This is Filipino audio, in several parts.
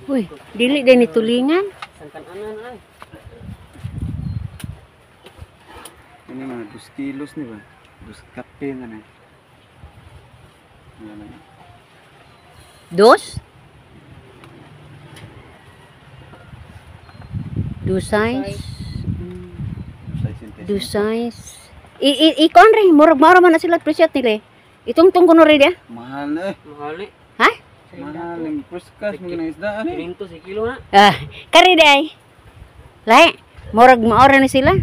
Uy, dili din ni tulingan. Sangkan anan ay. Ini mga 2 kilos ni ba? 2 kape na na. Yan na. Dos? Two size. Two size. Ikon rin, murag-mura man na sila presyat nila. Itong kuno rin dia. Mahal na eh. Mahali. Ha? Mahal yung puskas mga na isdaan eh. 500 sa kilo na. Ah, kari day. Lahi, murag maora ni sila.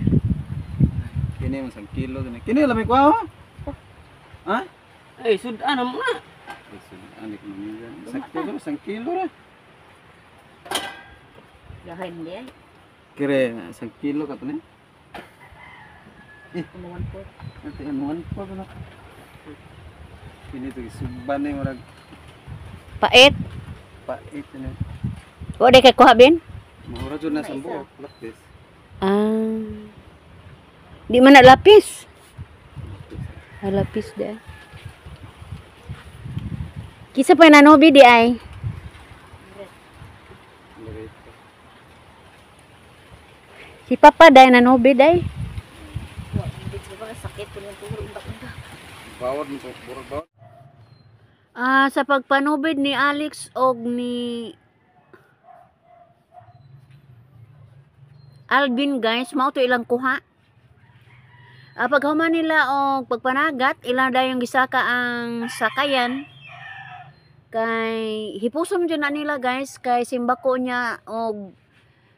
Kini mas 1 kilo din. Kini lamay ko ha? Ha? Ay, sudan mo na. Anik mo niya. Sakto ba 1 kilo ra? Gahan dia. Kire 1 kilo ka to ni. Kumuan po. Ate anuan pa ba? Kini to suban ni murag Pait. pait ni. O de kay kuha bin? Mahura jud na sa buok, lapis. Ah. Di man na lapis. Lapis de. Kisa pa nanobi di ay. Si Papa day nanobi day. Bawad mo burog bawad. Sa pagpanubid ni Alex og ni Alvin guys, mao to ilang kuha. Paghuman nila og pagpanagat, ilang dayong gisaka ang sakayan. Kay hipusom dyan na nila guys, kay simbako niya og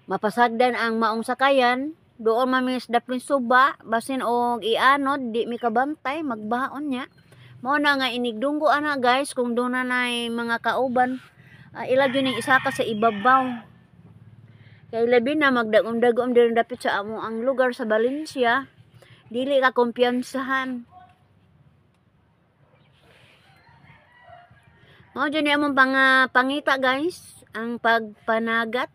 mapasagdan ang maong sakayan. Doon mamis daplin suba, basin og ianod, di mi kabantay, magbaon niya. Mao na nga inigdunggo ana guys, kung doon na nay mga kauban, ila yun yung isaka sa ibabaw. Kay labi na magdagom-dagom din dapit sa amo ang lugar sa Valencia, dili ka kumpiyansahan. Mao dyan yung among pangita guys, ang pagpanagat.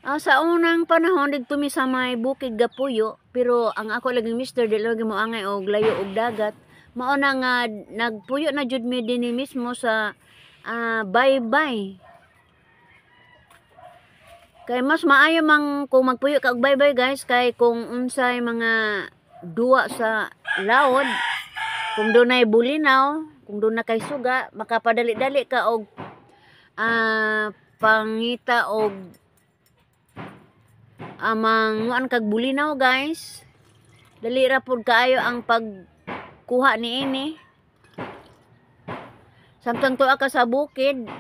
Sa unang panahon dito mi sa may bukid Gapuyo, pero ang ako lagi mister dili lagi mo angay og layo og dagat. Mao na nga nagpuyo na jud mi dinhi mismo sa baybay. Kay mas maayo man kung magpuyo ka og baybay guys, kay kung unsay mga duwa sa laod, kung dunay bulinaw, kung dunay kay suga, makapadali-dali ka og pangita og manguan kag bulinaw guys. Dali ra pud kaayo ang pagkuha niini. Samtang tuwa ka sa bukid,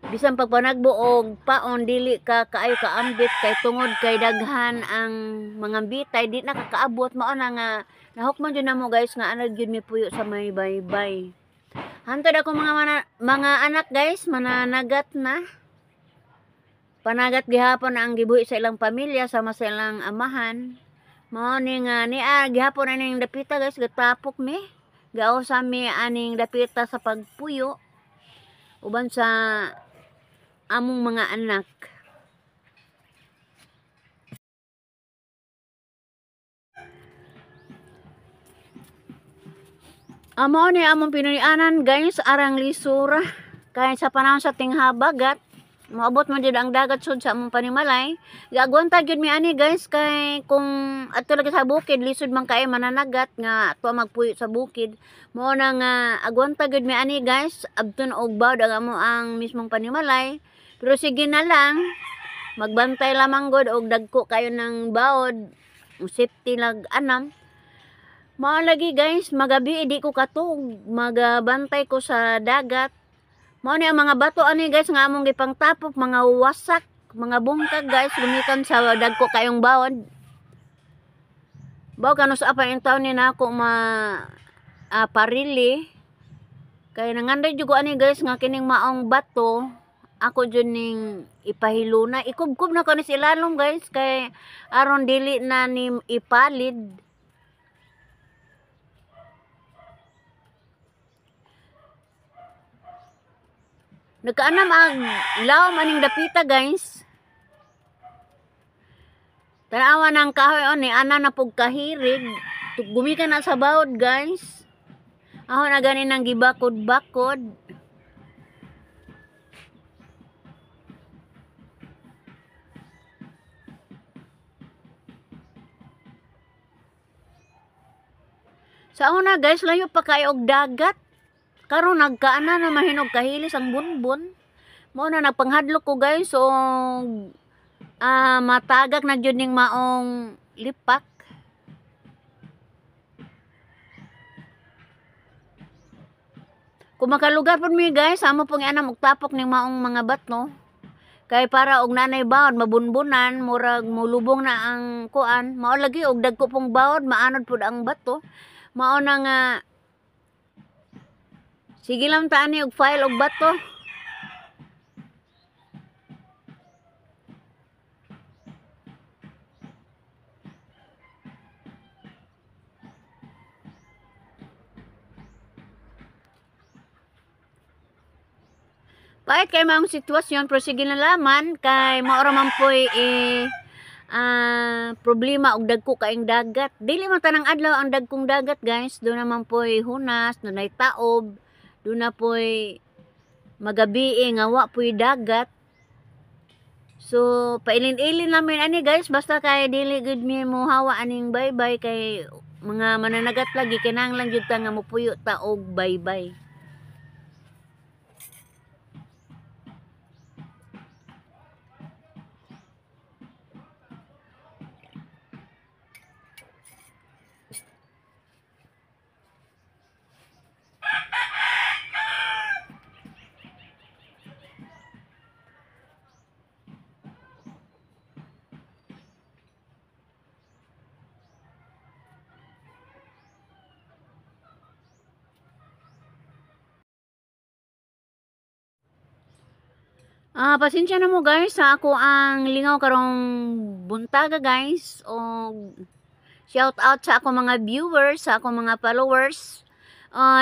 bisan pagpanagbo og paon dili ka kaayo kaambit, kay tungod kay daghan ang mga bitay di na kakaabot. Mao na nga nahukman jud namo guys nga ana gyud mi puyo sa may baybay. Hantod ako mga anak guys, mananagat na. Panagat gihapon ang gibuhi sa ilang pamilya sama sa ilang amahan. Mao ni nga gihapon aning dapita guys, gatapok mi. Gao sa mi aning dapita sa pagpuyo uban sa among mga anak. Mao ni among pinunianan guys, arang lisura. Kaya sa panahon sa tinghabagat, maabot man jud ang dagat sud sa among panimalay. Gagwanta gyud mi ani guys, kay kung adto lagi sa bukid lisod man kay mananagat nga ato magpuyo sa bukid. Mao na nga agwanta gyud mi ani guys, abton og bawd ang amo ang mismong panimalay. Pero sige na lang, magbantay lamang gud og dagko kayo ng bawd, safety lag anam. Mao lagi guys, magabi di ko katog, magabantay ko sa dagat. Mao ni ang mga bato ani guys nga among gipang tapok, mga wasak, mga bungkag guys, gumikan sa dagko kayong bawod. Baw kanus apa yung taon ni nako parili. Kay nanganday jud ko ani guys nga kining maong bato, ako jud ning ipahiluna, ikubkob na ko ni silalom guys, kay aron dili na ni ipalid. Nagkaanam ang lawom aning dapita guys. Tanawa ng kahoy ni ana na pug kahirig. Gumikan na sa bawod guys. Aho na gani nang gibakod-bakod. Sa una guys, layo pa kayo og dagat. Karon nagkaana na mahinog kahilis ang bunbun. Mo na nagpanghadlok ko guys og matagak na jud ning maong lipak. Kung makalugar po mi guys, amo pong anam og tapok ning maong mga bato. Kay para og nanay bawod mabunbunan, murag mulubong na ang kuan. Mao lagi og dagko pong bawod, maanod pud ang bato. Mao na nga sige lang ta ani og file og bato. Pait kay maong sitwasyon, pero sige na laman kay maora man po'y problema og dagko kaing dagat. Dili man tanang adlaw ang dagkong dagat guys. Doon naman po'y hunas, doon ay taob, doon na po'y magabi nga wa po'y dagat. So pailin-ilin namin ani guys, basta kay dili gud mi mo hawa aning baybay kay mga mananagat lagi kinahanglan jud ta nga mopuyo ta og baybay. Pasensya na mo guys sa ako ang lingaw karong buntaga guys o shout out sa ako mga viewers, sa ako mga followers.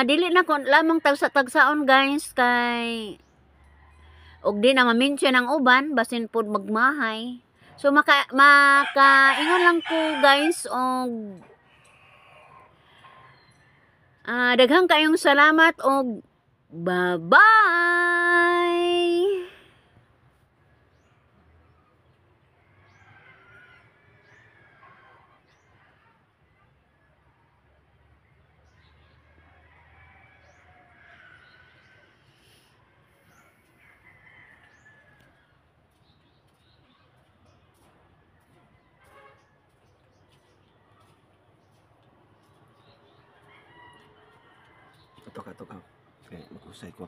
Dili na ko lamang tagsaon guys kay og di na ma-mention ang uban basin pud magmahay. So makaingon lang ko guys og daghang kayong salamat og bye-bye. Katok. Kaya makusay ko.